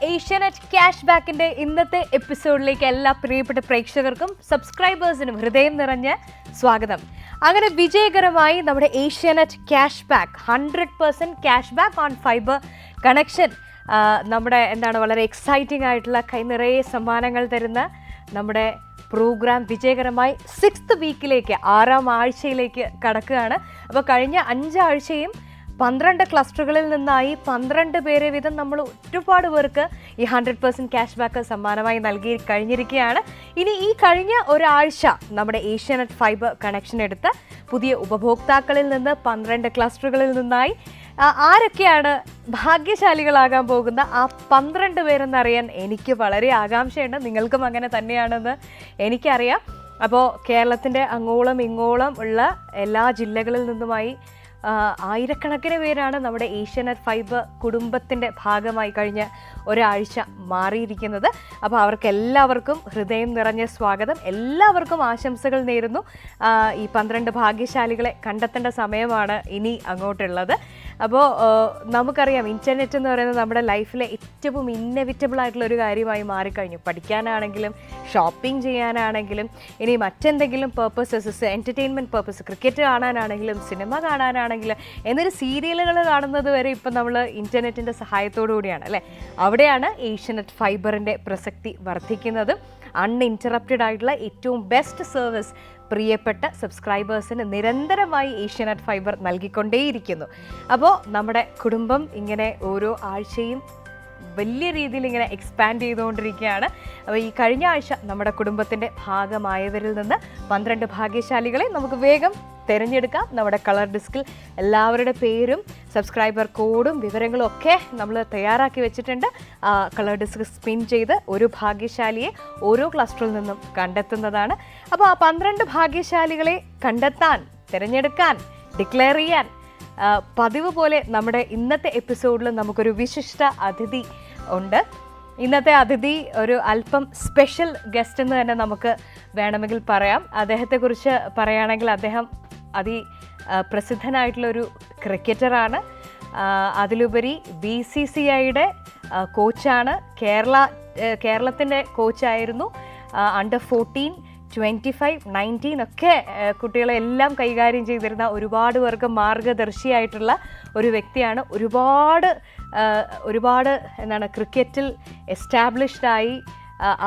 Asianet cash ബാക്കിന്റെ ഇന്നത്തെ എപ്പിസോഡിലേക്ക് എല്ലാ പ്രിയപ്പെട്ട പ്രേക്ഷകർക്കും സബ്സ്ക്രൈബേഴ്സിനും ഹൃദയം നിറഞ്ഞ സ്വാഗതം. അങ്ങനെ വിജയകരമായി നമ്മുടെ Asianet cash back 100% cash back on fibre connection നമ്മുടെ വളരെ എക്സൈറ്റിംഗ് ആയിട്ടുള്ള കൈ നിറയെ സമ്മാനങ്ങൾ തരുന്ന നമ്മുടെ പ്രോഗ്രാം വിജയകരമായി 6th വീക്കിലേക്ക് 6ാം ആഴ്ചയിലേക്ക് കടക്കുകയാണ്. അപ്പോൾ കഴിഞ്ഞ 5 ആഴ്ചയും 12 ക്ലസ്റ്ററുകളിൽ നിന്നായി 12 പേരെ വീതം നമ്മൾ ഒരുപാട് പേർക്ക് ഈ 100% ക്യാഷ് ബാക്ക് സമ്മാനമായി നൽകി കഴിഞ്ഞിരിക്കുകയാണ്. ഇനി ഈ കഴിഞ്ഞ ഒരാഴ്ച നമ്മുടെ ഏഷ്യാനെറ്റ് ഫൈബർ കണക്ഷൻ എടുത്ത പുതിയ ഉപഭോക്താക്കളിൽ നിന്ന് 12 ക്ലസ്റ്ററുകളിൽ നിന്നായി ആരൊക്കെയാണ് ഭാഗ്യശാലികളാകാൻ പോകുന്ന ആ 12 പേരെന്നറിയാൻ എനിക്ക് വളരെ ആകാംക്ഷയുണ്ട്. നിങ്ങൾക്കും അങ്ങനെ തന്നെയാണെന്ന് എനിക്കറിയാം. അപ്പോൾ കേരളത്തിൻ്റെ അങ്ങോളം ഇങ്ങോളം ഉള്ള എല്ലാ ജില്ലകളിൽ നിന്നുമായി ആയിരക്കണക്കിന് പേരാണ് നമ്മുടെ ഏഷ്യാനെറ്റ് ഫൈബർ കുടുംബത്തിൻ്റെ ഭാഗമായി കഴിഞ്ഞ ഒരാഴ്ച മാറിയിരിക്കുന്നത്. അപ്പോൾ അവർക്കെല്ലാവർക്കും ഹൃദയം നിറഞ്ഞ സ്വാഗതം, എല്ലാവർക്കും ആശംസകൾ നേരുന്നു. ഈ 12 ഭാഗ്യശാലികളെ കണ്ടെത്തേണ്ട സമയമാണ് ഇനി അങ്ങോട്ടുള്ളത്. അപ്പോൾ നമുക്കറിയാം ഇൻ്റർനെറ്റ് എന്ന് പറയുന്നത് നമ്മുടെ ലൈഫിലെ ഏറ്റവും ഇന്നവിറ്റബിൾ ആയിട്ടുള്ള ഒരു കാര്യമായി മാറിക്കഴിഞ്ഞു. പഠിക്കാനാണെങ്കിലും ഷോപ്പിംഗ് ചെയ്യാനാണെങ്കിലും ഇനി മറ്റെന്തെങ്കിലും പേർപ്പസസ്, എൻ്റർടൈൻമെൻറ്റ് പേർപ്പസ്, ക്രിക്കറ്റ് കാണാനാണെങ്കിലും സിനിമ കാണാനാണെങ്കിലും എന്നൊരു സീരിയലുകൾ കാണുന്നത് വരെ ഇപ്പം നമ്മൾ ഇൻ്റർനെറ്റിൻ്റെ സഹായത്തോടു കൂടിയാണ് അല്ലേ. അവിടെയാണ് ഏഷ്യാനെറ്റ് ഫൈബറിൻ്റെ പ്രസക്തി വർദ്ധിക്കുന്നത്. അൺഇൻറ്ററപ്റ്റഡ് ആയിട്ടുള്ള ഏറ്റവും ബെസ്റ്റ് സർവീസ് പ്രിയപ്പെട്ട സബ്സ്ക്രൈബേഴ്സിന് നിരന്തരമായി ഏഷ്യാനെറ്റ് ഫൈബർ നൽകിക്കൊണ്ടേയിരിക്കുന്നു. അപ്പോൾ നമ്മുടെ കുടുംബം ഇങ്ങനെ ഓരോ ആഴ്ചയും വലിയ രീതിയിൽ ഇങ്ങനെ എക്സ്പാൻഡ് ചെയ്തുകൊണ്ടിരിക്കുകയാണ്. അപ്പോൾ ഈ കഴിഞ്ഞ ആഴ്ച നമ്മുടെ കുടുംബത്തിൻ്റെ ഭാഗമായവരിൽ നിന്ന് 12 ഭാഗ്യശാലികളെ നമുക്ക് വേഗം തിരഞ്ഞെടുക്കാം. നമ്മുടെ കളർ ഡിസ്കിൽ എല്ലാവരുടെ പേരും സബ്സ്ക്രൈബർ കോഡും വിവരങ്ങളും ഒക്കെ നമ്മൾ തയ്യാറാക്കി വെച്ചിട്ടുണ്ട്. കളർ ഡിസ്ക് സ്പിൻ ചെയ്ത് ഒരു ഭാഗ്യശാലിയെ ഓരോ ക്ലസ്റ്ററിൽ നിന്നും കണ്ടെത്തുന്നതാണ്. അപ്പോൾ ആ 12 ഭാഗ്യശാലികളെ കണ്ടെത്താൻ, തിരഞ്ഞെടുക്കാൻ, ഡിക്ലെയർ ചെയ്യാൻ പതിവ് പോലെ നമ്മുടെ ഇന്നത്തെ എപ്പിസോഡിൽ നമുക്കൊരു വിശിഷ്ട അതിഥി ഉണ്ട്. ഇന്നത്തെ അതിഥി ഒരു അല്പം സ്പെഷ്യൽ ഗസ്റ്റ് എന്ന് തന്നെ നമുക്ക് വേണമെങ്കിൽ പറയാം. അദ്ദേഹത്തെക്കുറിച്ച് പറയുകയാണെങ്കിൽ അദ്ദേഹം പ്രസിദ്ധനായിട്ടുള്ളൊരു ക്രിക്കറ്ററാണ്. അതിലുപരി BCCIയുടെ കോച്ചാണ്. കേരളത്തിൻ്റെ കോച്ചായിരുന്നു. Under 14, 25, 19 ഒക്കെ കുട്ടികളെ എല്ലാം കൈകാര്യം ചെയ്തിരുന്ന ഒരുപാട് പേർക്ക് മാർഗദർശിയായിട്ടുള്ള ഒരു വ്യക്തിയാണ്. ഒരുപാട് ക്രിക്കറ്റിൽ എസ്റ്റാബ്ലിഷ്ഡായി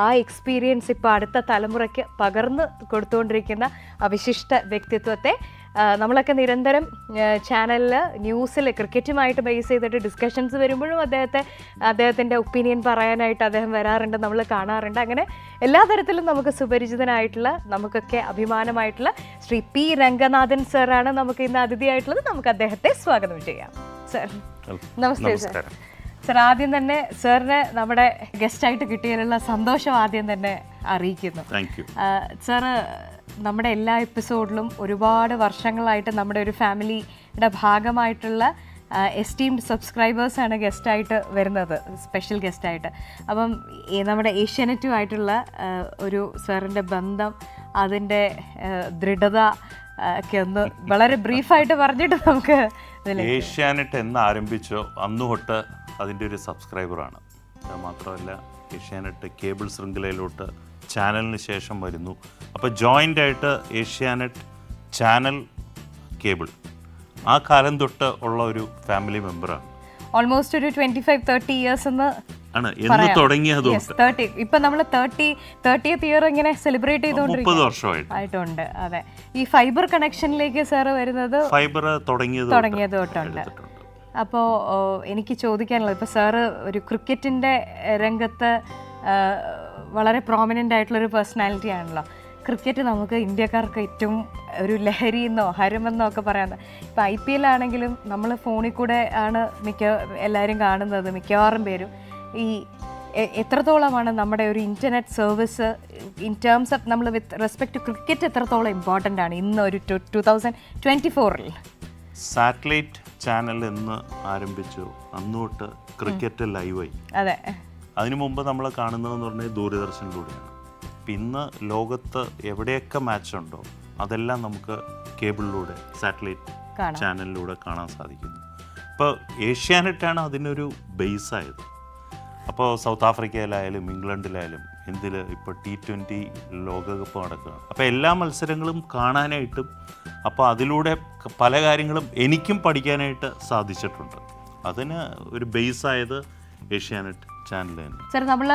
ആ എക്സ്പീരിയൻസ് ഇപ്പോൾ അടുത്ത തലമുറയ്ക്ക് പകർന്ന് കൊടുത്തുകൊണ്ടിരിക്കുന്ന വിശിഷ്ട വ്യക്തിത്വത്തെ നമ്മളൊക്കെ നിരന്തരം ചാനലിൽ ന്യൂസിൽ ക്രിക്കറ്റുമായിട്ട് ബേസ് ചെയ്തിട്ട് ഡിസ്കഷൻസ് വരുമ്പോഴും അദ്ദേഹത്തിൻ്റെ ഒപ്പീനിയൻ പറയാനായിട്ട് അദ്ദേഹം വരാറുണ്ട്, നമ്മൾ കാണാറുണ്ട്. അങ്ങനെ എല്ലാ തരത്തിലും നമുക്ക് സുപരിചിതനായിട്ടുള്ള, നമുക്കൊക്കെ അഭിമാനമായിട്ടുള്ള ശ്രീ P. രംഗനാഥൻ സാറാണ് നമുക്ക് ഇന്ന് അതിഥിയായിട്ടുള്ളത്. നമുക്ക് അദ്ദേഹത്തെ സ്വാഗതം ചെയ്യാം. സർ നമസ്തേ. സർ ആദ്യം തന്നെ സാറിന് നമ്മുടെ ഗസ്റ്റായിട്ട് കിട്ടിയതിലുള്ള സന്തോഷം ആദ്യം തന്നെ അറിയിക്കുന്നു. സാറ് നമ്മുടെ എല്ലാ എപ്പിസോഡിലും ഒരുപാട് വർഷങ്ങളായിട്ട് നമ്മുടെ ഒരു ഫാമിലിയുടെ ഭാഗമായിട്ടുള്ള എസ്റ്റീംഡ് സബ്സ്ക്രൈബേഴ്സാണ് ഗസ്റ്റായിട്ട് വരുന്നത്, സ്പെഷ്യൽ ഗസ്റ്റായിട്ട്. അപ്പം നമ്മുടെ ഏഷ്യാനെറ്റുമായിട്ടുള്ള ഒരു സാറിൻ്റെ ബന്ധം, അതിൻ്റെ ദൃഢത ഒക്കെ ഒന്ന് വളരെ ബ്രീഫായിട്ട് പറഞ്ഞിട്ട് നമുക്ക്. ഏഷ്യാനെറ്റ് എന്ന് ആരംഭിച്ചോ അന്ന് തൊട്ട് അതിൻ്റെ ഒരു സബ്സ്ക്രൈബറാണ്. അത് മാത്രമല്ല ഏഷ്യാനെറ്റ് കേബിൾ ശൃംഖലയിലോട്ട് ചാനലിന് ശേഷം വരുന്നു. അപ്പോൾ ജോയിൻ്റ് ആയിട്ട് ഏഷ്യാനെറ്റ് ചാനൽ കേബിൾ ആ കാലം തൊട്ട് ഉള്ള ഒരു ഫാമിലി മെമ്പറാണ്. ഓൾമോസ്റ്റ് ഒരു 25-30 ഇയേഴ്സ് എന്ന് തുടങ്ങിയത്. ഇപ്പൊ നമ്മൾ 30th ഇയർ ഇങ്ങനെ സെലിബ്രേറ്റ് ചെയ്തുകൊണ്ടിരിക്കുന്നുണ്ട്. അതെ, ഈ ഫൈബർ കണക്ഷനിലേക്ക് സാറ് വരുന്നത് ഫൈബർ തുടങ്ങിയത് തൊട്ടുണ്ട്. അപ്പോൾ എനിക്ക് ചോദിക്കാനുള്ളത്, ഇപ്പോൾ സാറ് ഒരു ക്രിക്കറ്റിൻ്റെ രംഗത്ത് വളരെ പ്രോമിനൻ്റ് ആയിട്ടുള്ളൊരു പേഴ്സണാലിറ്റി ആണല്ലോ. ക്രിക്കറ്റ് നമുക്ക് ഇന്ത്യക്കാർക്ക് ഏറ്റവും ഒരു ലഹരിയെന്നോ ഹരമെന്നോ ഒക്കെ പറയാം. ഇപ്പോൾ IPL ആണെങ്കിലും നമ്മൾ ഫോണിൽ കൂടെ ആണ് എല്ലാവരും കാണുന്നത്, മിക്കവാറും പേരും. ഈ എത്രത്തോളമാണ് നമ്മുടെ ഒരു internet service in terms of നമ്മൾ വിത്ത് റെസ്പെക്ട് ടു ക്രിക്കറ്റ് എത്രത്തോളം ഇമ്പോർട്ടൻ്റ് ആണ് ഇന്ന് ഒരു 2024-ൽ? സാറ്റലൈറ്റ് ചാനൽ എന്ന് ആരംഭിച്ചു അന്നോട്ട് ക്രിക്കറ്റ് ലൈവായി. അതെ, അതിനു മുമ്പ് നമ്മൾ കാണുന്നതെന്ന് പറഞ്ഞാൽ ദൂരദർശനിലൂടെയാണ്. ഇന്ന് ലോകത്ത് എവിടെയൊക്കെ മാച്ച് ഉണ്ടോ അതെല്ലാം നമുക്ക് കേബിളിലൂടെ, സാറ്റലൈറ്റ് ചാനലിലൂടെ കാണാൻ സാധിക്കുന്നു. ഇപ്പോൾ ഏഷ്യാനെറ്റാണ് അതിനൊരു ബേസായത്. അപ്പോൾ സൗത്ത് ആഫ്രിക്കയിലായാലും ഇംഗ്ലണ്ടിലായാലും എന്തിൽ ഇപ്പോൾ T20 ലോകകപ്പ് നടക്കുകയാണ്. അപ്പോൾ എല്ലാ മത്സരങ്ങളും കാണാനായിട്ടും അപ്പോൾ അതിലൂടെ പല കാര്യങ്ങളും എനിക്കും പഠിക്കാനായിട്ട് സാധിച്ചിട്ടുണ്ട്. അതിന് ഒരു ബേസായത് ഏഷ്യാനെറ്റ് ചാനൽ തന്നെ. സാർ, നമ്മൾ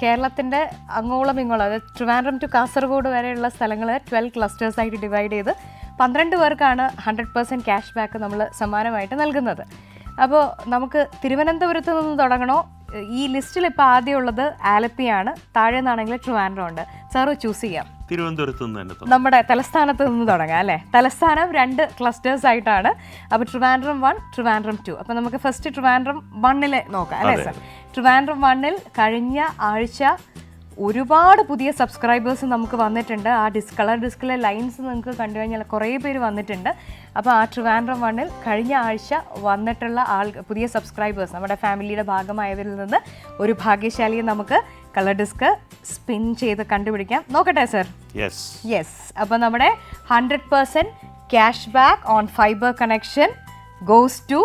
കേരളത്തിൻ്റെ അങ്ങോളം ഇങ്ങോളം, അതായത് ട്രിവാൻഡ്രം ടു കാസർഗോഡ് വരെയുള്ള സ്ഥലങ്ങൾ 12 ക്ലസ്റ്റേഴ്സായിട്ട് ഡിവൈഡ് ചെയ്ത് 12 പേർക്കാണ് 100% ക്യാഷ് ബാക്ക് നമ്മൾ സമ്മാനമായിട്ട് നൽകുന്നത്. അപ്പോൾ നമുക്ക് തിരുവനന്തപുരത്ത് നിന്ന് തുടങ്ങണോ? ഈ ലിസ്റ്റിൽ ഇപ്പോൾ ആദ്യമുള്ളത് ആലപ്പിയാണ്, താഴെ നിന്നാണെങ്കിൽ ട്രിവാൻഡ്രം ഉണ്ട്. സാറ് ചൂസ് ചെയ്യാം. തിരുവനന്തപുരത്ത് നിന്ന് തന്നെ നമ്മുടെ തലസ്ഥാനത്ത് നിന്ന് തുടങ്ങാം അല്ലേ? തലസ്ഥാനം 2 ക്ലസ്റ്റേഴ്സ് ആയിട്ടാണ്. അപ്പോൾ ട്രിവാൻഡ്രം 1, ട്രിവാൻഡ്രം 2. അപ്പോൾ നമുക്ക് ഫസ്റ്റ് ട്രിവാൻഡ്രം 1 നോക്കാം അല്ലേ സാർ? ട്രിവാൻഡ്രം 1 കഴിഞ്ഞ ആഴ്ച ഒരുപാട് പുതിയ സബ്സ്ക്രൈബേഴ്സ് നമുക്ക് വന്നിട്ടുണ്ട്. ആ കളർ ഡിസ്കിലെ ലൈൻസ് നിങ്ങൾക്ക് കണ്ടു കഴിഞ്ഞാൽ കുറേ പേര് വന്നിട്ടുണ്ട്. അപ്പോൾ ആ ട്രിവാൻഡ്രം 1 കഴിഞ്ഞ ആഴ്ച വന്നിട്ടുള്ള പുതിയ സബ്സ്ക്രൈബേഴ്സ്, നമ്മുടെ ഫാമിലിയുടെ ഭാഗമായവരിൽ നിന്ന് ഒരു ഭാഗ്യശാലിയെ നമുക്ക് കളർ ഡിസ്ക് സ്പിൻ ചെയ്ത് കണ്ടുപിടിക്കാം. നോക്കട്ടെ സർ? യെസ്. അപ്പോൾ നമ്മുടെ 100% cash back on fibre connection goes to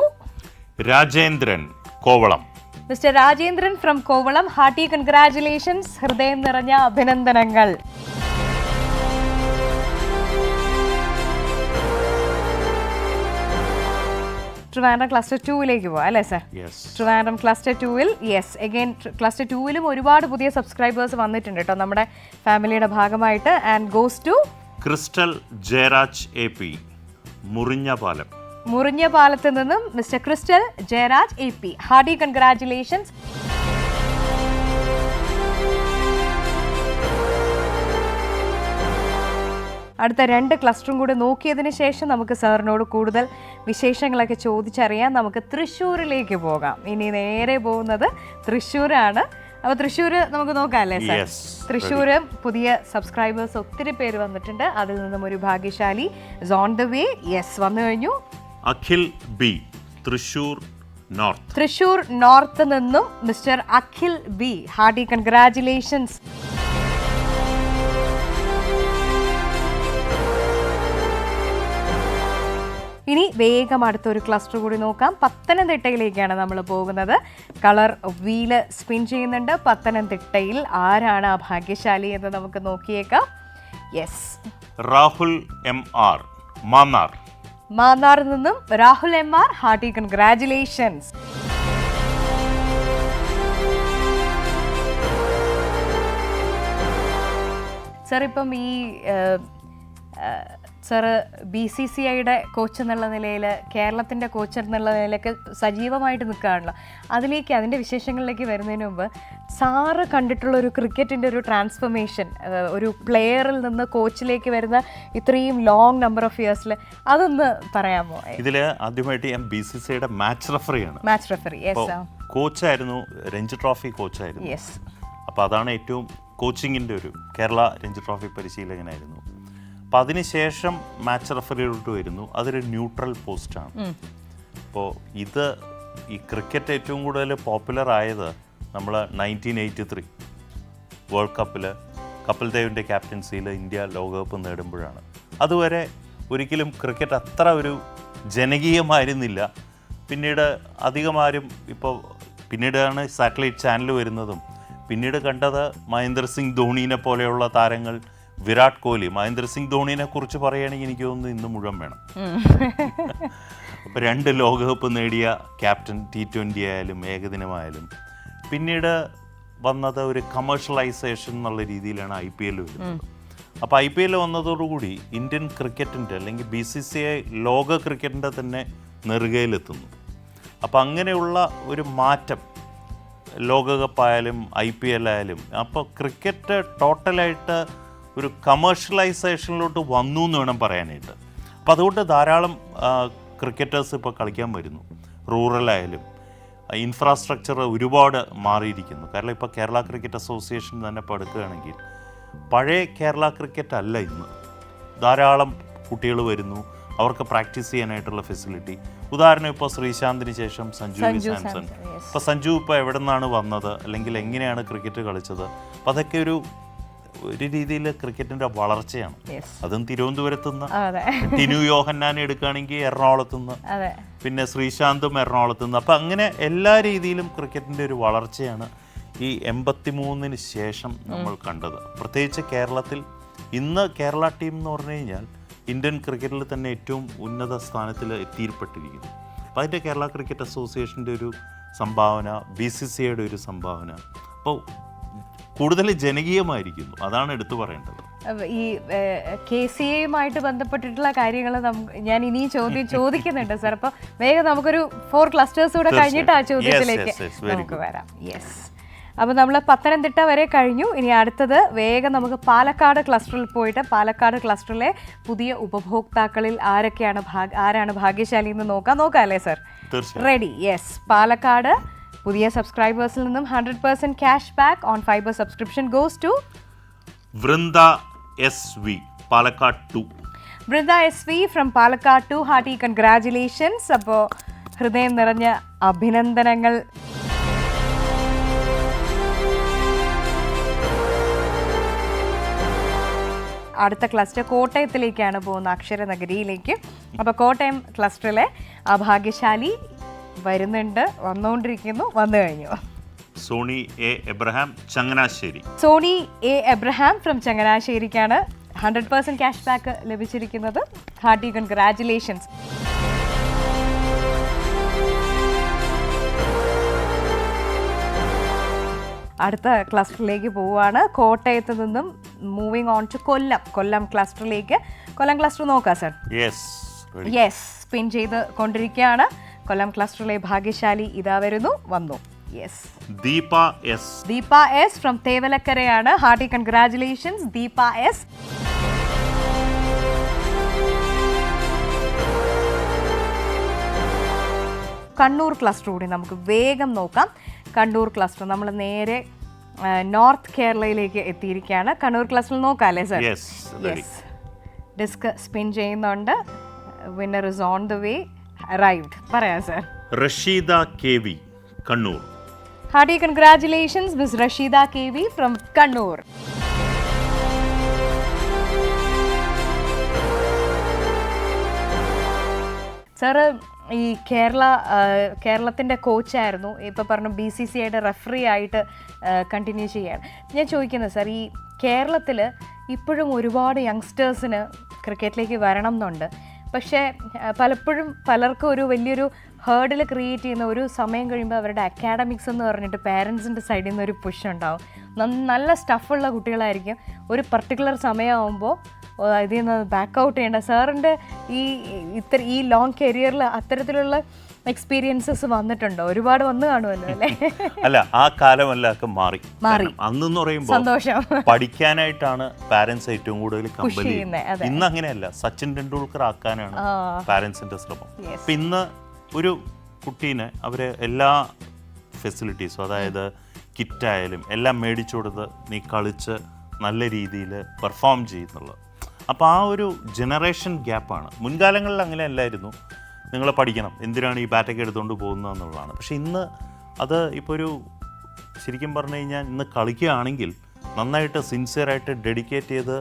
Rajendran Kovalam. Mister Rajendran from Kovalam, hearty congratulations, ഹൃദയം നിറഞ്ഞ അഭിനന്ദനങ്ങൾ. ട്രിവാൻഡ്രം ക്ലസ്റ്റർ 2 പോവാം അല്ലേ sir? Trivandrum cluster 2 yes, again cluster 2 ഒരുപാട് പുതിയ സബ്സ്ക്രൈബേഴ്സ് വന്നിട്ടുണ്ട് കേട്ടോ നമ്മുടെ ഫാമിലിയുടെ ഭാഗമായിട്ട്. And goes to Crystal Jayaraj AP, Murinjapalam. മുറിഞ്ഞപാലത്ത് നിന്നും mister Crystal Jayaraj AP, hearty congratulations. അടുത്ത 2 ക്ലസ്റ്ററും കൂടി നോക്കിയതിന് ശേഷം നമുക്ക് സാറിനോട് കൂടുതൽ വിശേഷങ്ങളൊക്കെ ചോദിച്ചറിയാം. നമുക്ക് തൃശ്ശൂരിലേക്ക് പോകാം. ഇനി നേരെ പോകുന്നത് തൃശ്ശൂരാണ്. അപ്പോൾ തൃശ്ശൂർ നമുക്ക് നോക്കാം അല്ലേ സാർ? തൃശ്ശൂർ പുതിയ സബ്സ്ക്രൈബേഴ്സ് ഒത്തിരി പേര് വന്നിട്ടുണ്ട്. അതിൽ നിന്നും ഒരു ഭാഗ്യശാലി ഓൺ ദ വേ. യെസ്, വന്നു കഴിഞ്ഞു. Akhil B, Thrissur north. Thrissur north നിന്നും mister Akhil B, hearty congratulations. ഇനി വേഗം അടുത്തൊരു ക്ലസ്റ്റർ കൂടി നോക്കാം. പത്തനംതിട്ടയിലേക്കാണ് നമ്മൾ പോകുന്നത്. കളർ വീല് സ്പിൻ ചെയ്യുന്നുണ്ട്. പത്തനംതിട്ടയിൽ ആരാണ് ആ ഭാഗ്യശാലി എന്ന് നമുക്ക് നോക്കിയേക്കാം. Yes, Rahul MR, Mannar. മാന്നാറിൽ നിന്നും Rahul MR, hearty congratulations. Sir, ഇപ്പം ഈ സാറ് BCCIയുടെ കോച്ച് എന്നുള്ള നിലയിൽ, കേരളത്തിൻ്റെ കോച്ച് എന്നുള്ള നിലയിലൊക്കെ സജീവമായിട്ട് നിൽക്കുകയാണല്ലോ. അതിൻ്റെ വിശേഷങ്ങളിലേക്ക് വരുന്നതിന് മുമ്പ് സാറ് കണ്ടിട്ടുള്ള ഒരു ക്രിക്കറ്റിൻ്റെ ഒരു ട്രാൻസ്ഫർമേഷൻ, ഒരു പ്ലെയറിൽ നിന്ന് കോച്ചിലേക്ക് വരുന്ന ഇത്രയും ലോങ് നമ്പർ ഓഫ് ഇയേഴ്സിൽ, അതൊന്ന് പറയാമോ? ഇതിൽ ആദ്യമായിട്ട് ഞാൻ BCCIയുടെ മാച്ച് റഫറിയാണ്. Match referee, yes. കോച്ചായിരുന്നു, രഞ്ജി ട്രോഫി കോച്ചായിരുന്നു. യെസ്. അപ്പോൾ അതാണ് ഏറ്റവും കോച്ചിങ്ങിൻ്റെ ഒരു കേരള രഞ്ജി ട്രോഫി പരിശീലകനായിരുന്നു. അപ്പോൾ അതിനുശേഷം മാച്ച് റഫറിയിലോട്ട് വരുന്നു. അതൊരു ന്യൂട്രൽ പോസ്റ്റാണ്. അപ്പോൾ ഈ ക്രിക്കറ്റ് ഏറ്റവും കൂടുതൽ പോപ്പുലർ ആയത് നമ്മൾ 1983 വേൾഡ് കപ്പിൽ കപിൽ ദേവിൻ്റെ ക്യാപ്റ്റൻസിയിൽ ഇന്ത്യ ലോകകപ്പ് നേടുമ്പോഴാണ്. അതുവരെ ഒരിക്കലും ക്രിക്കറ്റ് അത്ര ഒരു ജനകീയമായിരുന്നില്ല. പിന്നീട് അധികമാരും പിന്നീടാണ് സാറ്റലൈറ്റ് ചാനൽ വരുന്നതും. പിന്നീട് കണ്ടത് മഹേന്ദ്ര സിംഗ് ധോണീനെ പോലെയുള്ള താരങ്ങൾ, വിരാട് കോഹ്ലി. മഹേന്ദ്ര സിംഗ് ധോണീനെ കുറിച്ച് പറയുകയാണെങ്കിൽ എനിക്ക് തോന്നുന്നു ഇന്ന് മുഴുവൻ വേണം. അപ്പോൾ 2 ലോകകപ്പ് നേടിയ ക്യാപ്റ്റൻ, T20 ആയാലും ഏകദിനമായാലും. പിന്നീട് വന്നത് ഒരു കമേഴ്ഷ്യലൈസേഷൻ എന്നുള്ള രീതിയിലാണ് IPL വരുന്നത്. അപ്പോൾ IPL വന്നതോടുകൂടി ഇന്ത്യൻ ക്രിക്കറ്റിൻ്റെ അല്ലെങ്കിൽ BCCI ലോക ക്രിക്കറ്റിൻ്റെ തന്നെ നെറുകയിലെത്തുന്നു. അപ്പോൾ അങ്ങനെയുള്ള ഒരു മാറ്റം ലോകകപ്പായാലും IPL ആയാലും, അപ്പോൾ ക്രിക്കറ്റ് ടോട്ടലായിട്ട് ഒരു കമേഴ്ഷ്യലൈസേഷനിലോട്ട് വന്നു എന്ന് വേണം പറയാനായിട്ട്. അപ്പോൾ അതുകൊണ്ട് ധാരാളം ക്രിക്കറ്റേഴ്സ് ഇപ്പോൾ കളിക്കാൻ വരുന്നു. റൂറലായാലും ഇൻഫ്രാസ്ട്രക്ചർ ഒരുപാട് മാറിയിരിക്കുന്നു. കാരണം ഇപ്പോൾ കേരള ക്രിക്കറ്റ് അസോസിയേഷൻ തന്നെ ഇപ്പോൾ എടുക്കുകയാണെങ്കിൽ പഴയ കേരള ക്രിക്കറ്റ് അല്ല ഇന്ന്. ധാരാളം കുട്ടികൾ വരുന്നു, അവർക്ക് പ്രാക്ടീസ് ചെയ്യാനായിട്ടുള്ള ഫെസിലിറ്റി. ഉദാഹരണം ഇപ്പോൾ ശ്രീശാന്തിന് ശേഷം സഞ്ജു സാംസൺ. ഇപ്പോൾ സഞ്ജു ഇപ്പോൾ എവിടെ നിന്നാണ് വന്നത്, അല്ലെങ്കിൽ എങ്ങനെയാണ് ക്രിക്കറ്റ് കളിച്ചത്, അപ്പോൾ അതൊക്കെ ഒരു ഒരു രീതിയിൽ ക്രിക്കറ്റിൻ്റെ വളർച്ചയാണ്. Yes. അതും തിരുവനന്തപുരത്തുനിന്ന്, അതെ ടിനു യോഹന്നാനെ എടുക്കുകയാണെങ്കിൽ എറണാകുളത്തുനിന്ന്, അതെ പിന്നെ ശ്രീശാന്തും എറണാകുളത്തുനിന്ന്. അപ്പം അങ്ങനെ എല്ലാ രീതിയിലും ക്രിക്കറ്റിൻ്റെ ഒരു വളർച്ചയാണ് ഈ 83-ന് ശേഷം നമ്മൾ കണ്ടത്. പ്രത്യേകിച്ച് കേരളത്തിൽ ഇന്ന് കേരള ടീം എന്ന് പറഞ്ഞു കഴിഞ്ഞാൽ ഇന്ത്യൻ ക്രിക്കറ്റിൽ തന്നെ ഏറ്റവും ഉന്നത സ്ഥാനത്തിൽ എത്തിപ്പെട്ടിരിക്കുന്നു. അപ്പോൾ അതിൻ്റെ കേരള ക്രിക്കറ്റ് അസോസിയേഷൻ്റെ ഒരു സംഭാവന, BCCIയുടെ ഒരു സംഭാവന അപ്പോൾ കൂടുതൽ ജനകീയമായിരിക്കുന്നു. അതാണ് എടുത്തു പറയേണ്ടത്. ഈ KCAയുമായിട്ട് ബന്ധപ്പെട്ടിട്ടുള്ള കാര്യങ്ങൾ ഞാൻ ഇനി ചോദിക്കുന്നുണ്ട് സാർ. അപ്പോൾ വേഗം നമുക്കൊരു 4 ക്ലസ്റ്റേഴ്സ് കൂടെ കഴിഞ്ഞിട്ട് ആ ചോദ്യത്തിലേക്ക് നമുക്ക് വരാം. യെസ്, അപ്പോൾ നമ്മൾ പത്തനംതിട്ട വരെ കഴിഞ്ഞു. ഇനി അടുത്തത് വേഗം നമുക്ക് പാലക്കാട് ക്ലസ്റ്ററിൽ പോയിട്ട് പാലക്കാട് ക്ലസ്റ്ററിലെ പുതിയ ഉപഭോക്താക്കളിൽ ആരാണ് ഭാഗ്യശാലി എന്ന് നോക്കാം അല്ലേ സാർ? റെഡി? യെസ്. പാലക്കാട് പുതിയ സബ്സ്ക്രൈബേഴ്സിൽ നിന്നും 100% cash back on fibre subscription goes to Vrinda SV, Palakkad 2. Vrinda SV from Palakkad 2, hearty congratulations. അപ്പോൾ ഹൃദയം നിറഞ്ഞ അഭിനന്ദനങ്ങൾ. അടുത്ത ക്ലസ്റ്റർ കോട്ടയത്തിലേക്കാണ് പോകുന്നത്, അക്ഷരനഗരിയിലേക്ക്. അപ്പോൾ കോട്ടയം ക്ലസ്റ്ററിലെ ആ ഭാഗ്യശാലി വന്നു കഴിഞ്ഞു. Soni A. Abraham, Changanassery. Soni A. Abraham from ചങ്ങനാശ്ശേരിക്കാണ് 100% ക്യാഷ് ബാക്ക് ലഭിച്ചിരിക്കുന്നത്. Hearty congratulations. അടുത്ത ക്ലസ്റ്ററിലേക്ക് പോവുകയാണ്. കോട്ടയത്ത് നിന്നും മൂവിങ് ഓൺ ടു കൊല്ലം ക്ലസ്റ്ററിലേക്ക്. കൊല്ലം ക്ലസ്റ്റർ നോക്കാം സർ. യെസ്, സ്പിൻ ചെയ്ത് കൊണ്ടിരിക്കുകയാണ്. കൊല്ലം ക്ലസ്റ്ററിലെ ഭാഗ്യശാലി വന്നു. യെസ്, ദീപ എസ് ഫ്രം തേവലക്കരയാണ്. Hearty congratulations Deepa S. Kannur cluster കൂടി നമുക്ക് വേഗം നോക്കാം. കണ്ണൂർ ക്ലസ്റ്റർ നമ്മൾ നേരെ നോർത്ത് കേരളയിലേക്ക് എത്തിയിരിക്കുകയാണ്. കണ്ണൂർ ക്ലസ്റ്ററിൽ നോക്കാം അല്ലേ സർ? യെസ്. ഡിസ്ക് സ്പിൻ ചെയ്യുന്നുണ്ട്. Winner is on the way, arrived. പറയാം sir. Rasheeda KV, Kannur. Hearty congratulations miss Rasheeda KV from Kannur. Sir ഈ കേരളത്തിൻ്റെ കോച്ചായിരുന്നു, ഇപ്പോൾ പറഞ്ഞു BCCIയുടെ റെഫറി ആയിട്ട് കണ്ടിന്യൂ ചെയ്യാണ്. ഞാൻ ചോദിക്കുന്നത് സാർ, ഈ കേരളത്തിൽ ഇപ്പോഴും ഒരുപാട് യങ്സ്റ്റേഴ്സിന് ക്രിക്കറ്റിലേക്ക് വരണം എന്നുണ്ട്. പക്ഷേ പലപ്പോഴും പലർക്കും ഒരു വലിയൊരു ഹേർഡിൽ ക്രിയേറ്റ് ചെയ്യുന്ന ഒരു സമയം കഴിയുമ്പോൾ അവരുടെ അക്കാഡമിക്സ് എന്ന് പറഞ്ഞിട്ട് പേരൻസിൻ്റെ സൈഡിൽ നിന്ന് ഒരു പുഷ് ഉണ്ടാവും. നല്ല സ്റ്റഫുള്ള കുട്ടികളായിരിക്കും. ഒരു പർട്ടിക്കുലർ സമയമാകുമ്പോൾ ഇതിൽ നിന്ന് ബാക്ക് ഔട്ട് ചെയ്യേണ്ട. സാറിൻ്റെ ഈ ലോങ് കരിയറിൽ അത്തരത്തിലുള്ള എക്സ്പീരിയൻസസ് വന്നിട്ടുണ്ടോ? ഒരുപാട് വന്നു കാണുമല്ലോ അല്ലേ? അല്ല, ആ കാലമല്ല മാറി. അന്നെന്ന് പറയുമ്പോൾ സന്തോഷം, പഠിക്കാനായിട്ടാണ് പാരന്റ്സ് ഏറ്റവും കൂടുതൽ കമ്പനി. ഇന്ന് അങ്ങനെയല്ല, സച്ചിൻ ടെണ്ടുൽക്കർ ആക്കാനാണ് പാരന്റ്സിന്റെ ശ്രമം. അപ്പൊ ഇന്ന് ഒരു കുട്ടീനെ അവര് എല്ലാ ഫെസിലിറ്റീസും, അതായത് കിറ്റായാലും എല്ലാം മേടിച്ചു കൊടുത്ത് നീ കളിച്ച് നല്ല രീതിയിൽ പെർഫോം ചെയ്യുന്നുള്ളത്. അപ്പോൾ ആ ഒരു ജനറേഷൻ ഗ്യാപ്പാണ്. മുൻകാലങ്ങളിൽ അങ്ങനെ അല്ലായിരുന്നു, നിങ്ങൾ പഠിക്കണം, എന്തിനാണ് ഈ ബാറ്റൊക്കെ എടുത്തുകൊണ്ട് പോകുന്നത് എന്നുള്ളതാണ്. പക്ഷേ ഇന്ന് അത് ഇപ്പോൾ ഒരു ശരിക്കും പറഞ്ഞു കഴിഞ്ഞാൽ ഇന്ന് കളിക്കുകയാണെങ്കിൽ നന്നായിട്ട് സിൻസിയറായിട്ട് ഡെഡിക്കേറ്റ് ചെയ്ത്,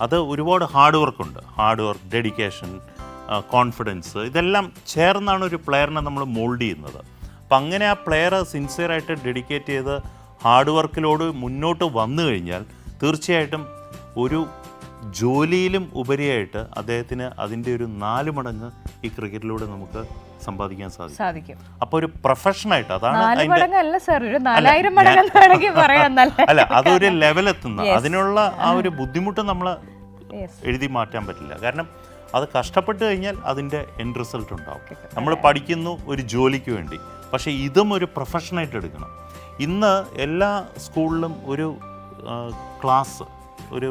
അത് ഒരുപാട് ഹാർഡ് വർക്കുണ്ട്. ഹാർഡ് വർക്ക്, ഡെഡിക്കേഷൻ, കോൺഫിഡൻസ്, ഇതെല്ലാം ചേർന്നാണ് ഒരു പ്ലെയറിനെ നമ്മൾ മോൾഡ് ചെയ്യുന്നത്. അപ്പം അങ്ങനെ ആ പ്ലെയർ സിൻസിയറായിട്ട് ഡെഡിക്കേറ്റ് ചെയ്ത് ഹാർഡ് വർക്കിലോട് മുന്നോട്ട് വന്നു കഴിഞ്ഞാൽ തീർച്ചയായിട്ടും ഒരു ജോലിയിലും ഉപരിയായിട്ട് അദ്ദേഹത്തിന് അതിൻ്റെ ഒരു 4 മടങ്ങ് ഈ ക്രിക്കറ്റിലൂടെ നമുക്ക് സമ്പാദിക്കാൻ സാധിക്കും. അപ്പോൾ ഒരു പ്രൊഫഷനായിട്ട് അതാണ് അല്ല, അതൊരു ലെവലെത്തുന്ന അതിനുള്ള ആ ഒരു ബുദ്ധിമുട്ട് നമ്മൾ എഴുതി മാറ്റാൻ പറ്റില്ല. കാരണം അത് കഷ്ടപ്പെട്ട് കഴിഞ്ഞാൽ അതിൻ്റെ എൻഡ് റിസൾട്ട് ഉണ്ടാവും. നമ്മൾ പഠിക്കുന്നു ഒരു ജോലിക്ക് വേണ്ടി, പക്ഷേ ഇതും ഒരു പ്രൊഫഷനായിട്ട് എടുക്കണം. ഇന്ന് എല്ലാ സ്കൂളിലും ഒരു ക്ലാസ്, ഒരു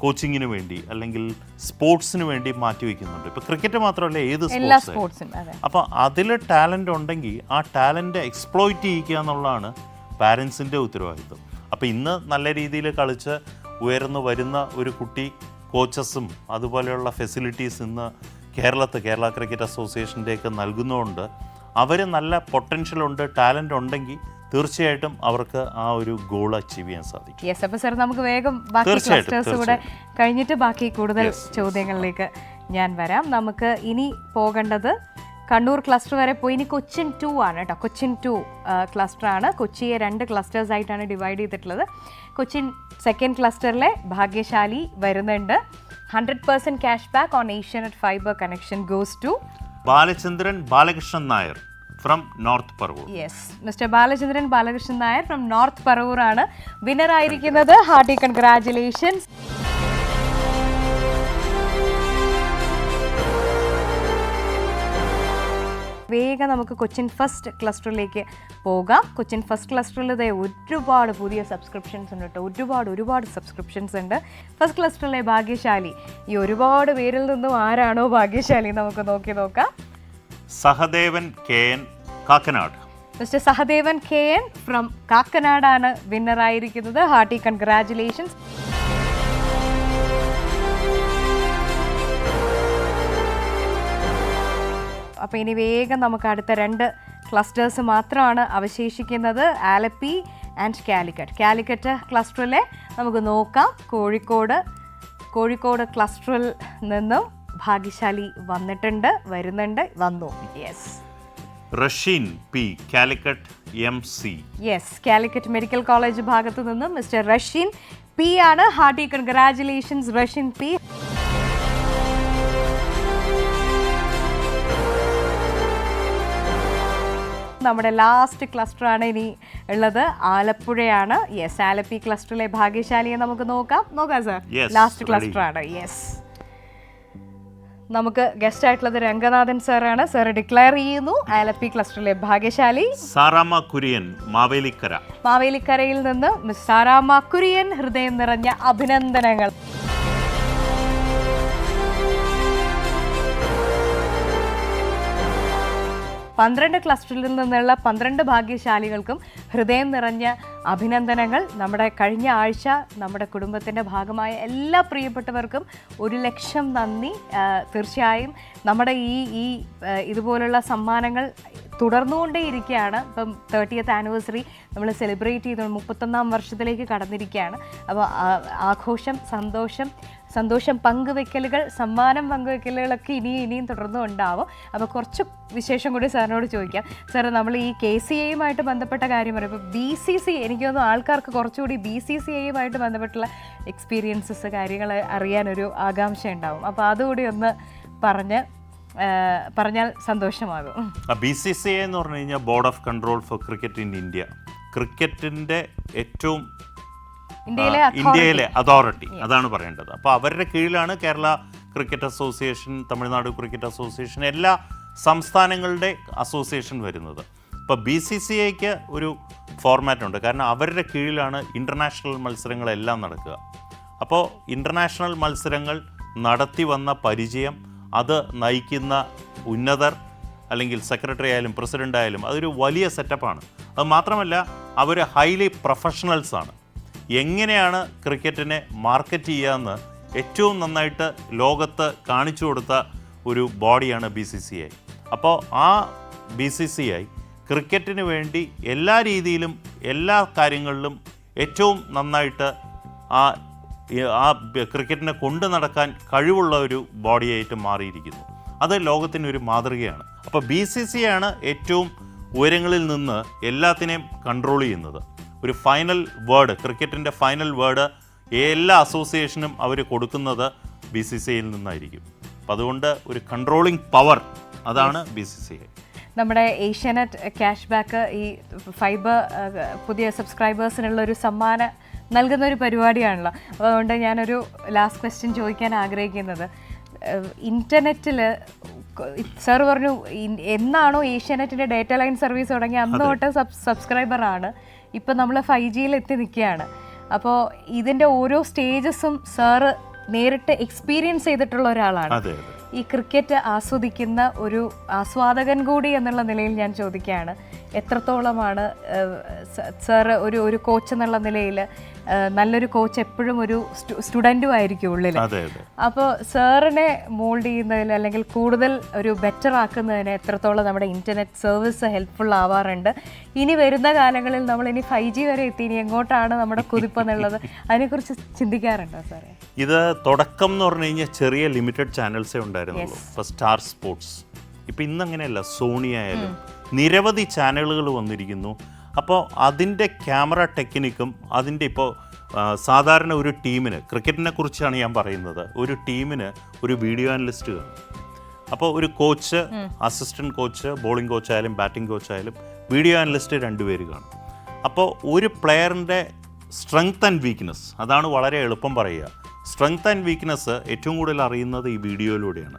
കോച്ചിങ്ങിന് വേണ്ടി അല്ലെങ്കിൽ സ്പോർട്സിന് വേണ്ടി മാറ്റിവെക്കുന്നുണ്ട്. ഇപ്പോൾ ക്രിക്കറ്റ് മാത്രമല്ല, ഏത് സ്പോർട്സും. അപ്പോൾ അതിൽ ടാലൻ്റ് ഉണ്ടെങ്കിൽ ആ ടാലൻ്റ് എക്സ്പ്ലോയിറ്റ് ചെയ്യിക്കുക എന്നുള്ളതാണ് പാരൻസിൻ്റെ ഉത്തരവാദിത്വം. അപ്പോൾ ഇന്ന് നല്ല രീതിയിൽ കളിച്ച് ഉയർന്നു വരുന്ന ഒരു കുട്ടി കോച്ചസും അതുപോലെയുള്ള ഫെസിലിറ്റീസ് ഇന്ന് കേരള ക്രിക്കറ്റ് അസോസിയേഷൻ്റെയൊക്കെ നൽകുന്നതുകൊണ്ട് അവർ നല്ല പൊട്ടൻഷ്യലുണ്ട്, ടാലൻ്റ് ഉണ്ടെങ്കിൽ തീർച്ചയായിട്ടും അവർക്ക് ആ ഒരു ഗോൾ അച്ചീവ് ചെയ്യാൻ സാധിക്കും. യെസ്, അപ്പോൾ സാർ നമുക്ക് വേഗം ബാക്കി ക്ലസ്റ്റേഴ്സ് കൂടെ കഴിഞ്ഞിട്ട് ബാക്കി കൂടുതൽ ചോദ്യങ്ങളിലേക്ക് ഞാൻ വരാം. നമുക്ക് ഇനി പോകേണ്ടത് കണ്ണൂർ ക്ലസ്റ്റർ വരെ പോയി ഇനി കൊച്ചിൻ 2 ആണ് കേട്ടോ. കൊച്ചിൻ 2 ക്ലസ്റ്ററാണ്. കൊച്ചിയെ 2 ക്ലസ്റ്റേഴ്സ് ആയിട്ടാണ് ഡിവൈഡ് ചെയ്തിട്ടുള്ളത്. കൊച്ചിൻ സെക്കൻഡ് ക്ലസ്റ്ററിലെ ഭാഗ്യശാലി വരുന്നുണ്ട്. 100% cash back on Asianet fibre connection goes to Balachandran Balakrishnan Nair from North Paravur. Yes, mister Balachandran Balakrishnan Nair from North Paravur ആണ് വിന്നർ ആയിരിക്കുന്നത്. Hearty congratulations. വേഗം നമുക്ക് കൊച്ചിൻ ഫസ്റ്റ് ക്ലസ്റ്ററിലേക്ക് പോകാം. കൊച്ചിൻ ഫസ്റ്റ് ക്ലസ്റ്ററിൽ ഇതേ ഒരുപാട് പുതിയ സബ്സ്ക്രിപ്ഷൻസ് ഉണ്ട് കേട്ടോ. ഒരുപാട് സബ്സ്ക്രിപ്ഷൻസ് ഉണ്ട്. ഫസ്റ്റ് ക്ലസ്റ്ററിലെ ഭാഗ്യശാലി, ഈ ഒരുപാട് പേരിൽ നിന്നും ആരാണോ ഭാഗ്യശാലി നമുക്ക് നോക്കാം. Sahadevan KN Kakkanad. Mister Sahadevan KN from കാക്കനാടാണ് വിന്നർ ആയിരിക്കുന്നത്. Hearty congratulations. അപ്പോൾ ഇനി വേഗം നമുക്ക് അടുത്ത 2 ക്ലസ്റ്റേഴ്സ് മാത്രമാണ് അവശേഷിക്കുന്നത്. ആലപ്പി ആൻഡ് കാലിക്കറ്റ് ക്ലസ്റ്ററിലെ നമുക്ക് നോക്കാം. കോഴിക്കോട് ക്ലസ്റ്ററിൽ നിന്നും ഭാഗ്യശാലി വന്നു. Yes, Rasheen P Calicut MC. Yes, Calicut medical college ഭാഗത്തു നിന്നും മിസ്റ്റർ റഷീൻ P ആണ്. Hearty congratulations Rasheen P. നമ്മുടെ ലാസ്റ്റ് ക്ലസ്റ്ററാണ് ഇനി ഉള്ളത്, ആലപ്പുഴയാണ്. യെസ്, ആലപ്പി ക്ലസ്റ്ററിലെ ഭാഗ്യശാലിയെ നമുക്ക് നോക്കാം സാർ. ലാസ്റ്റ് ക്ലസ്റ്ററാണ്. യെസ്, നമുക്ക് ഗസ്റ്റ് ആയിട്ടുള്ളത് രംഗനാഥൻ സാറാണ്. സാർ ഡിക്ലെയർ ചെയ്യുന്നു ആലപ്പി ക്ലസ്റ്ററിലെ ഭാഗ്യശാലി സാറാമ്മ കുര്യൻ മാവേലിക്കരയിൽ നിന്ന് മിസ് സാറാമ്മ കുര്യൻ. ഹൃദയം നിറഞ്ഞ അഭിനന്ദനങ്ങൾ. പന്ത്രണ്ട് ക്ലസ്റ്ററിൽ നിന്നുള്ള 12 ഭാഗ്യശാലികൾക്കും ഹൃദയം നിറഞ്ഞ അഭിനന്ദനങ്ങൾ. നമ്മുടെ കഴിഞ്ഞ ആഴ്ച നമ്മുടെ കുടുംബത്തിൻ്റെ ഭാഗമായ എല്ലാ പ്രിയപ്പെട്ടവർക്കും 1,00,000 നന്ദി. തീർച്ചയായും നമ്മുടെ ഈ ഇതുപോലുള്ള സമ്മാനങ്ങൾ തുടർന്നുകൊണ്ടേയിരിക്കുകയാണ്. ഇപ്പം 30th ആനിവേഴ്സറി നമ്മൾ സെലിബ്രേറ്റ് ചെയ്ത് 31ാം വർഷത്തിലേക്ക് കടന്നിരിക്കുകയാണ്. അപ്പോൾ ആഘോഷം, സന്തോഷം പങ്കുവെക്കലുകൾ, സമ്മാനം പങ്കുവെക്കലുകളൊക്കെ ഇനിയും തുടർന്നും ഉണ്ടാവും. അപ്പോൾ കുറച്ച് വിശേഷം കൂടി സാറിനോട് ചോദിക്കാം. സാർ, നമ്മൾ ഈ KCAയുമായിട്ട് ബന്ധപ്പെട്ട കാര്യം പറയും. ഇപ്പോൾ BCC, എനിക്ക് തോന്നുന്നു ആൾക്കാർക്ക് കുറച്ചുകൂടി BCCAയുമായിട്ട് ബന്ധപ്പെട്ടുള്ള എക്സ്പീരിയൻസസ്, കാര്യങ്ങൾ അറിയാനൊരു ആകാംക്ഷ ഉണ്ടാവും. അപ്പോൾ അതുകൂടി ഒന്ന് പറഞ്ഞാൽ സന്തോഷമാകും. BCCA എന്ന് പറഞ്ഞു കഴിഞ്ഞാൽ board of control for cricket in India. ക്രിക്കറ്റിൻ്റെ ഏറ്റവും ഇന്ത്യയിലെ അതോറിറ്റി, അതാണ് പറയേണ്ടത്. അപ്പോൾ അവരുടെ കീഴിലാണ് Kerala cricket association, Tamil Nadu cricket association, എല്ലാ സംസ്ഥാനങ്ങളുടെ അസോസിയേഷൻ വരുന്നത്. ഇപ്പോൾ BCCAയ്ക്ക് ഒരു ഫോർമാറ്റ് ഉണ്ട്. കാരണം അവരുടെ കീഴിലാണ് ഇൻ്റർനാഷണൽ മത്സരങ്ങളെല്ലാം നടക്കുക. അപ്പോൾ ഇൻ്റർനാഷണൽ മത്സരങ്ങൾ നടത്തി വന്ന പരിചയം, അത് നയിക്കുന്ന ഉന്നതർ, അല്ലെങ്കിൽ സെക്രട്ടറി ആയാലും പ്രസിഡൻ്റ് ആയാലും, അതൊരു വലിയ സെറ്റപ്പാണ്. അത് മാത്രമല്ല അവർ ഹൈലി പ്രൊഫഷണൽസാണ്. എങ്ങനെയാണ് ക്രിക്കറ്റിനെ മാർക്കറ്റ് ചെയ്യാമെന്ന് ഏറ്റവും നന്നായിട്ട് ലോകത്ത് കാണിച്ചു കൊടുത്ത ഒരു ബോഡിയാണ് BCCI. അപ്പോൾ ആ BCCI ക്രിക്കറ്റിന് വേണ്ടി എല്ലാ രീതിയിലും, എല്ലാ കാര്യങ്ങളിലും ഏറ്റവും നന്നായിട്ട് ആ ക്രിക്കറ്റിനെ കൊണ്ടു നടക്കാൻ കഴിവുള്ള ഒരു ബോഡിയായിട്ട് മാറിയിരിക്കുന്നു. അത് ലോകത്തിനൊരു മാതൃകയാണ്. അപ്പോൾ BCCI ആണ് ഏറ്റവും ഉയരങ്ങളിൽ നിന്ന് എല്ലാത്തിനെയും കൺട്രോൾ ചെയ്യുന്നത്. ഒരു ഫൈനൽ വേർഡ്, ക്രിക്കറ്റിൻ്റെ ഫൈനൽ വേർഡ് എല്ലാ അസോസിയേഷനും അവർ കൊടുക്കുന്നത് BCCIയിൽ നിന്നായിരിക്കും. അപ്പം അതുകൊണ്ട് ഒരു കൺട്രോളിങ് പവർ, അതാണ് BCCI. നമ്മുടെ ഏഷ്യാനെറ്റ് ക്യാഷ് ബാക്ക് ഈ ഫൈബർ പുതിയ സബ്സ്ക്രൈബേഴ്സിനുള്ള ഒരു സമ്മാനം നൽകുന്ന ഒരു പരിപാടിയാണല്ലോ. അതുകൊണ്ട് ഞാനൊരു ലാസ്റ്റ് ക്വസ്റ്റ്യൻ ചോദിക്കാൻ ആഗ്രഹിക്കുന്നത്, ഇൻ്റർനെറ്റിൽ സാർ പറഞ്ഞു എന്നാണോ ഏഷ്യാനെറ്റിൻ്റെ ഡേറ്റ ലൈൻ സർവീസ് തുടങ്ങി അന്ന് തൊട്ട് സബ്സ്ക്രൈബറാണ്. ഇപ്പം നമ്മൾ 5Gയിൽ എത്തി നിൽക്കുകയാണ്. അപ്പോൾ ഇതിൻ്റെ ഓരോ സ്റ്റേജസും സാറ് നേരിട്ട് എക്സ്പീരിയൻസ് ചെയ്തിട്ടുള്ള ഒരാളാണ്. ഈ ക്രിക്കറ്റ് ആസ്വദിക്കുന്ന ഒരു ആസ്വാദകൻ കൂടി എന്നുള്ള നിലയിൽ ഞാൻ ചോദിക്കുകയാണ്, എത്രത്തോളമാണ് സാർ ഒരു കോച്ച് എന്നുള്ള നിലയിൽ നല്ലൊരു കോച്ച് എപ്പോഴും ഒരു സ്റ്റുഡൻറ്റും ആയിരിക്കും ഉള്ളിൽ. അപ്പോൾ സാറിനെ മോൾഡ് ചെയ്യുന്നതിൽ അല്ലെങ്കിൽ കൂടുതൽ ഒരു ബെറ്റർ ആക്കുന്നതിന് എത്രത്തോളം നമ്മുടെ ഇൻ്റർനെറ്റ് സർവീസ് ഹെൽപ്ഫുൾ ആവാറുണ്ട്? ഇനി വരുന്ന കാലങ്ങളിൽ നമ്മൾ ഇനി 5G വരെ എത്തി, ഇനി എങ്ങോട്ടാണ് നമ്മുടെ കുതിപ്പെന്നുള്ളത് അതിനെക്കുറിച്ച് ചിന്തിക്കാറുണ്ടോ സാറേ? ഇത് തുടക്കം എന്ന് പറഞ്ഞു കഴിഞ്ഞാൽ ചെറിയ ലിമിറ്റഡ് ചാനൽസേ ഉണ്ടായിരുന്നുള്ളൂ. ഇപ്പോൾ സ്റ്റാർ സ്പോർട്സ്, ഇപ്പം ഇന്നങ്ങനെയല്ല, സോണി ആയാലും നിരവധി ചാനലുകൾ വന്നിരിക്കുന്നു. അപ്പോൾ അതിൻ്റെ ക്യാമറ ടെക്നിക്കും അതിൻ്റെ ഇപ്പോൾ സാധാരണ ഒരു ടീമിന്, ക്രിക്കറ്റിനെ കുറിച്ചാണ് ഞാൻ പറയുന്നത്, ഒരു ടീമിന് ഒരു വീഡിയോ അനലിസ്റ്റ് കാണും. അപ്പോൾ ഒരു കോച്ച്, അസിസ്റ്റൻറ്റ് കോച്ച്, ബോളിംഗ് കോച്ചായാലും ബാറ്റിംഗ് കോച്ചായാലും വീഡിയോ അനലിസ്റ്റ് 2 പേര് കാണും. അപ്പോൾ ഒരു പ്ലെയറിൻ്റെ സ്ട്രെങ്ത് ആൻഡ് വീക്ക്നെസ്, അതാണ് വളരെ എളുപ്പം പറയുക. സ്ട്രെങ്ത് ആൻഡ് വീക്ക്നെസ് ഏറ്റവും കൂടുതൽ അറിയുന്നത് ഈ വീഡിയോയിലൂടെയാണ്.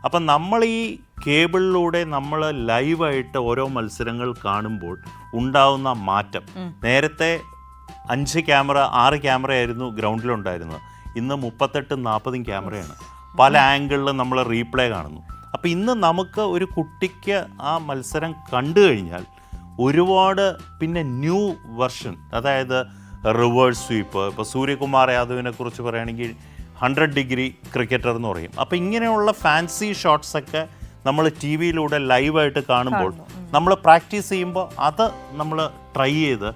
അപ്പം നമ്മൾ ഈ കേബിളിലൂടെ നമ്മൾ ലൈവായിട്ട് ഓരോ മത്സരങ്ങൾ കാണുമ്പോൾ ഉണ്ടാവുന്ന മാറ്റം, നേരത്തെ 5 ക്യാമറ 6 ക്യാമറ ആയിരുന്നു ഗ്രൗണ്ടിലുണ്ടായിരുന്നത്, ഇന്ന് 38-40 ക്യാമറയാണ്. പല ആംഗിളിൽ നമ്മൾ റീപ്ലേ കാണുന്നു. അപ്പോൾ ഇന്ന് നമുക്ക് ഒരു കുട്ടിക്ക് ആ മത്സരം കണ്ടു കഴിഞ്ഞാൽ ഒരുപാട് പിന്നെ ന്യൂ വെർഷൻ, അതായത് റിവേഴ്സ് സ്വീപ്പ്, ഇപ്പോൾ സൂര്യകുമാർ യാദവിനെ കുറിച്ച് പറയുകയാണെങ്കിൽ 100 ഡിഗ്രി ക്രിക്കറ്റർ എന്ന് പറയും. അപ്പോൾ ഇങ്ങനെയുള്ള ഫാൻസി ഷോട്ട്സൊക്കെ നമ്മൾ ടി വിയിലൂടെ ലൈവായിട്ട് കാണുമ്പോൾ നമ്മൾ പ്രാക്ടീസ് ചെയ്യുമ്പോൾ അത് നമ്മൾ ട്രൈ ചെയ്ത്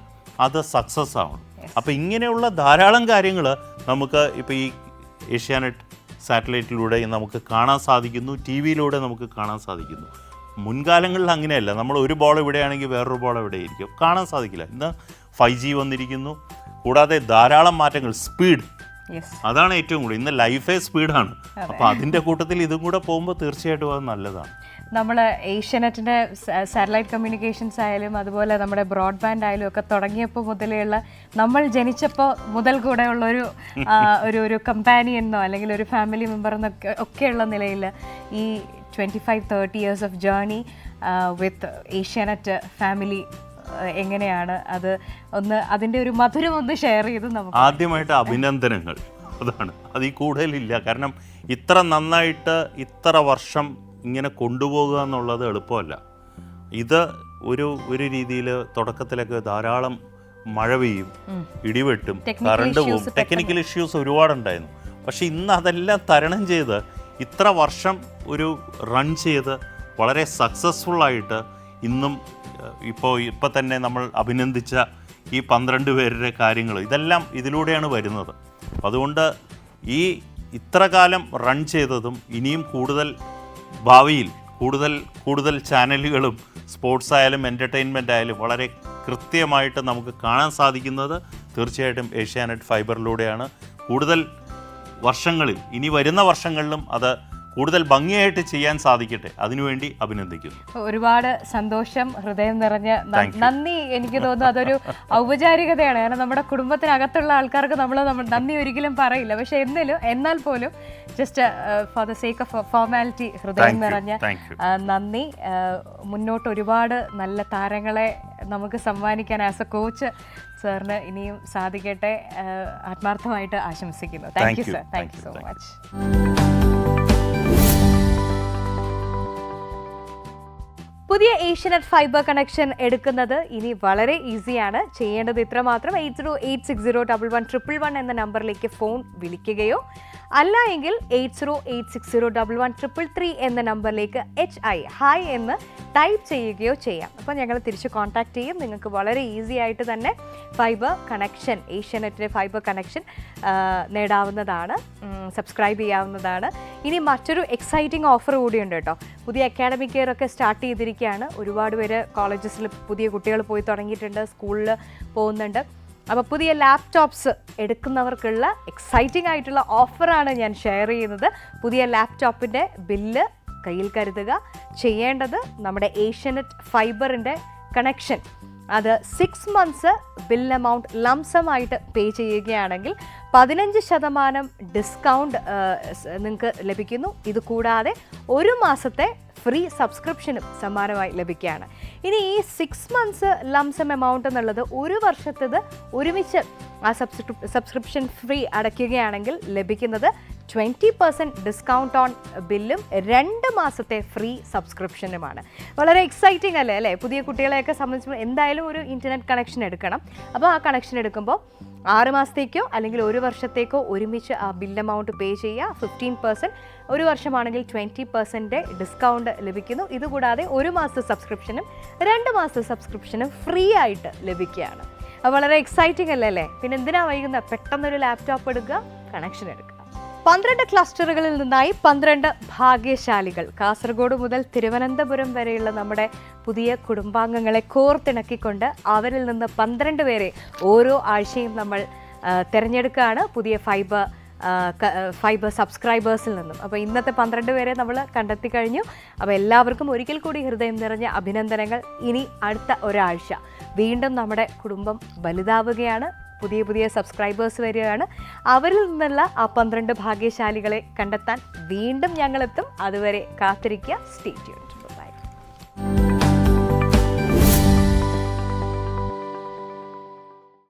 അത് സക്സസ് ആവണം. അപ്പോൾ ഇങ്ങനെയുള്ള ധാരാളം കാര്യങ്ങൾ നമുക്ക് ഇപ്പോൾ ഈ ഏഷ്യാനെറ്റ് സാറ്റലൈറ്റിലൂടെ നമുക്ക് കാണാൻ സാധിക്കുന്നു, ടി വിയിലൂടെ നമുക്ക് കാണാൻ സാധിക്കുന്നു. മുൻകാലങ്ങളിൽ അങ്ങനെയല്ല, നമ്മൾ ഒരു ബോൾ ഇവിടെയാണെങ്കിൽ വേറൊരു ബോൾ എവിടെ ഇരിക്കും, കാണാൻ സാധിക്കില്ല. ഇന്ന് 5G വന്നിരിക്കുന്നു, കൂടാതെ ധാരാളം മാറ്റങ്ങൾ, സ്പീഡ്, അതാണ് ഏറ്റവും കൂടുതൽ. ഇന്ന് ലൈഫേ സ്പീഡാണ്. അപ്പോൾ അതിൻ്റെ കൂട്ടത്തിൽ ഇതും കൂടെ പോകുമ്പോൾ തീർച്ചയായിട്ടും അത് നല്ലതാണ്. നമ്മൾ ഏഷ്യാനെറ്റിൻ്റെ സാറ്റലൈറ്റ് കമ്മ്യൂണിക്കേഷൻസ് ആയാലും അതുപോലെ നമ്മുടെ ബ്രോഡ്ബാൻഡ് ആയാലും ഒക്കെ തുടങ്ങിയപ്പോൾ മുതലുള്ള, നമ്മൾ ജനിച്ചപ്പോൾ മുതൽ കൂടെ ഉള്ളൊരു ഒരു കമ്പാനിയനോ അല്ലെങ്കിൽ ഒരു ഫാമിലി മെമ്പർ എന്നൊക്കെ ഒക്കെയുള്ള നിലയിൽ ഈ 25-30 years of journey with Asianet family എങ്ങനെയാണ് അത് ഒന്ന് അതിൻ്റെ ഒരു മധുരം ഒന്ന് ഷെയർ ചെയ്ത് നമുക്ക്. ആദ്യമായിട്ട് അഭിനന്ദനങ്ങൾ, അതാണ്, അതിൽ കൂടുതലില്ല. കാരണം ഇത്ര നന്നായിട്ട് ഇത്ര വർഷം ഇങ്ങനെ കൊണ്ടുപോകുക എന്നുള്ളത് എളുപ്പമല്ല. ഇത് ഒരു രീതിയിൽ തുടക്കത്തിലൊക്കെ ധാരാളം മഴ പെയ്യും, ഇടിവെട്ടും, കറണ്ട് പോകും, ടെക്നിക്കൽ ഇഷ്യൂസ് ഒരുപാടുണ്ടായിരുന്നു. പക്ഷെ ഇന്ന് അതെല്ലാം തരണം ചെയ്ത് ഇത്ര വർഷം ഒരു റൺ ചെയ്ത് വളരെ സക്സസ്ഫുള്ളായിട്ട് ഇന്നും ഇപ്പോൾ തന്നെ നമ്മൾ അഭിനന്ദിച്ച ഈ 12 പേരുടെ കാര്യങ്ങൾ ഇതെല്ലാം ഇതിലൂടെയാണ് വരുന്നത്. അതുകൊണ്ട് ഈ ഇത്ര കാലം റൺ ചെയ്തതും ഇനിയും കൂടുതൽ ഭാവിയിൽ കൂടുതൽ ചാനലുകളും സ്പോർട്സ് ആയാലും എൻ്റർടൈൻമെൻ്റ് ആയാലും വളരെ കൃത്യമായിട്ട് നമുക്ക് കാണാൻ സാധിക്കുന്നത് തീർച്ചയായിട്ടും ഏഷ്യാനെറ്റ് ഫൈബറിലൂടെയാണ്. കൂടുതൽ വർഷങ്ങളിൽ, ഇനി വരുന്ന വർഷങ്ങളിലും അത് കൂടുതൽ ഭംഗിയായിട്ട് ചെയ്യാൻ സാധിക്കട്ടെ, അതിനുവേണ്ടി അഭിനന്ദിക്കുന്നു. ഒരുപാട് സന്തോഷം, ഹൃദയം നിറഞ്ഞ നന്ദി. എനിക്ക് തോന്നുന്നു അതൊരു ഔപചാരികതയാണ്. കാരണം നമ്മുടെ കുടുംബത്തിനകത്തുള്ള ആൾക്കാർക്ക് നമ്മൾ നന്ദി ഒരിക്കലും പറയില്ല. പക്ഷെ എന്നാൽ പോലും just for the sake of formality ഹൃദയം നിറഞ്ഞ നന്ദി. മുന്നോട്ട് ഒരുപാട് നല്ല താരങ്ങളെ നമുക്ക് സമ്മാനിക്കാൻ ആസ് എ കോച്ച് സാറിന് ഇനിയും സാധിക്കട്ടെ, ആത്മാർത്ഥമായിട്ട് ആശംസിക്കുന്നു. Thank you sir, thank you so much. പുതിയ ഏഷ്യാനെറ്റ് ഫൈബർ കണക്ഷൻ എടുക്കുന്നത് ഇനി വളരെ ഈസിയാണ്. ചെയ്യേണ്ടത് ഇത്രമാത്രം: 8086011111 എന്ന നമ്പറിലേക്ക് ഫോൺ വിളിക്കുകയോ അല്ല എങ്കിൽ 8086011133 എന്ന നമ്പറിലേക്ക് ഹായ് എന്ന് ടൈപ്പ് ചെയ്യുകയോ ചെയ്യാം. അപ്പോൾ ഞങ്ങൾ തിരിച്ച് കോൺടാക്ട് ചെയ്യും. നിങ്ങൾക്ക് വളരെ ഈസി ആയിട്ട് തന്നെ ഫൈബർ കണക്ഷൻ, ഏഷ്യാനെറ്റിൻ്റെ ഫൈബർ കണക്ഷൻ നേടാവുന്നതാണ്, സബ്സ്ക്രൈബ് ചെയ്യാവുന്നതാണ്. ഇനി മറ്റൊരു എക്സൈറ്റിംഗ് ഓഫർ കൂടിയുണ്ട് കേട്ടോ. പുതിയ അക്കാഡമിക് ഇയർ ഒക്കെ സ്റ്റാർട്ട് ചെയ്തിരിക്കുകയാണ്. ഒരുപാട് പേര് കോളേജസിൽ പുതിയ കുട്ടികൾ പോയി തുടങ്ങിയിട്ടുണ്ട്, സ്കൂളിൽ പോകുന്നുണ്ട്. അപ്പോൾ പുതിയ ലാപ്ടോപ്സ് എടുക്കുന്നവർക്കുള്ള എക്സൈറ്റിംഗ് ആയിട്ടുള്ള ഓഫറാണ് ഞാൻ ഷെയർ ചെയ്യുന്നത്. പുതിയ ലാപ്ടോപ്പിൻ്റെ ബില്ല് കയ്യിൽ കരുതുക. ചെയ്യേണ്ടത് നമ്മുടെ ഏഷ്യാനെറ്റ് ഫൈബറിൻ്റെ കണക്ഷൻ അത് 6 months ബിൽ എമൗണ്ട് ലംസമായിട്ട് പേ ചെയ്യുകയാണെങ്കിൽ 15% ഡിസ്കൗണ്ട് നിങ്ങൾക്ക് ലഭിക്കുന്നു. ഇത് കൂടാതെ 1 മാസത്തെ ഫ്രീ സബ്സ്ക്രിപ്ഷനും സമ്മാനമായി ലഭിക്കുകയാണ്. ഇനി ഈ 6 months ലംസം എമൗണ്ട് എന്നുള്ളത് 1 വർഷത്തേത് ഒരുമിച്ച് ആ സബ്സ്ക്രിപ്ഷൻ ഫ്രീ അടയ്ക്കുകയാണെങ്കിൽ ലഭിക്കുന്നത് 20% ഡിസ്കൗണ്ട് ഓൺ ബില്ലും 2 മാസത്തെ ഫ്രീ സബ്സ്ക്രിപ്ഷനുമാണ്. വളരെ എക്സൈറ്റിംഗ് അല്ലേ? പുതിയ കുട്ടികളെയൊക്കെ സംബന്ധിച്ച് എന്തായാലും ഒരു ഇൻ്റർനെറ്റ് കണക്ഷൻ എടുക്കണം. അപ്പോൾ ആ കണക്ഷൻ എടുക്കുമ്പോൾ 6 മാസത്തേക്കോ അല്ലെങ്കിൽ 1 വർഷത്തേക്കോ ഒരുമിച്ച് ആ ബിൽ എമൗണ്ട് പേ ചെയ്യുക. 15%, 1 വർഷമാണെങ്കിൽ 20% ഡിസ്കൗണ്ട് ലഭിക്കുന്നു. ഇതുകൂടാതെ 1 മാസത്തെ സബ്സ്ക്രിപ്ഷനും 2 മാസത്തെ സബ്സ്ക്രിപ്ഷനും ഫ്രീ ആയിട്ട് ലഭിക്കുകയാണ്. അത് വളരെ എക്സൈറ്റിംഗ് അല്ലേ? പിന്നെ എന്തിനാ വൈകുന്നത്? പെട്ടെന്നൊരു ലാപ്ടോപ്പ് എടുക്കുക, കണക്ഷൻ എടുക്കുക. 12 ക്ലസ്റ്ററുകളിൽ നിന്നായി 12 ഭാഗ്യശാലികൾ. കാസർഗോഡ് മുതൽ തിരുവനന്തപുരം വരെയുള്ള നമ്മുടെ പുതിയ കുടുംബാംഗങ്ങളെ കോർത്തിണക്കിക്കൊണ്ട് അവരിൽ നിന്ന് 12 പേരെ ഓരോ ആഴ്ചയും നമ്മൾ തിരഞ്ഞെടുക്കുകയാണ് പുതിയ ഫൈബർ സബ്സ്ക്രൈബേഴ്സിൽ നിന്നും. അപ്പോൾ ഇന്നത്തെ 12 പേരെ നമ്മൾ കണ്ടെത്തി കഴിഞ്ഞു. അപ്പോൾ എല്ലാവർക്കും ഒരിക്കൽ കൂടി ഹൃദയം നിറഞ്ഞ അഭിനന്ദനങ്ങൾ. ഇനി അടുത്ത ഒരാഴ്ച വീണ്ടും നമ്മുടെ കുടുംബം വലുതാവുകയാണ്. പുതിയ സബ്സ്ക്രൈബേഴ്സ് വരികയാണ്. അവരിൽ നിന്നുള്ള ആ 12 ഭാഗ്യശാലികളെ കണ്ടെത്താൻ വീണ്ടും ഞങ്ങളെത്തും. അതുവരെ കാത്തിരിക്കുക. Stay tuned.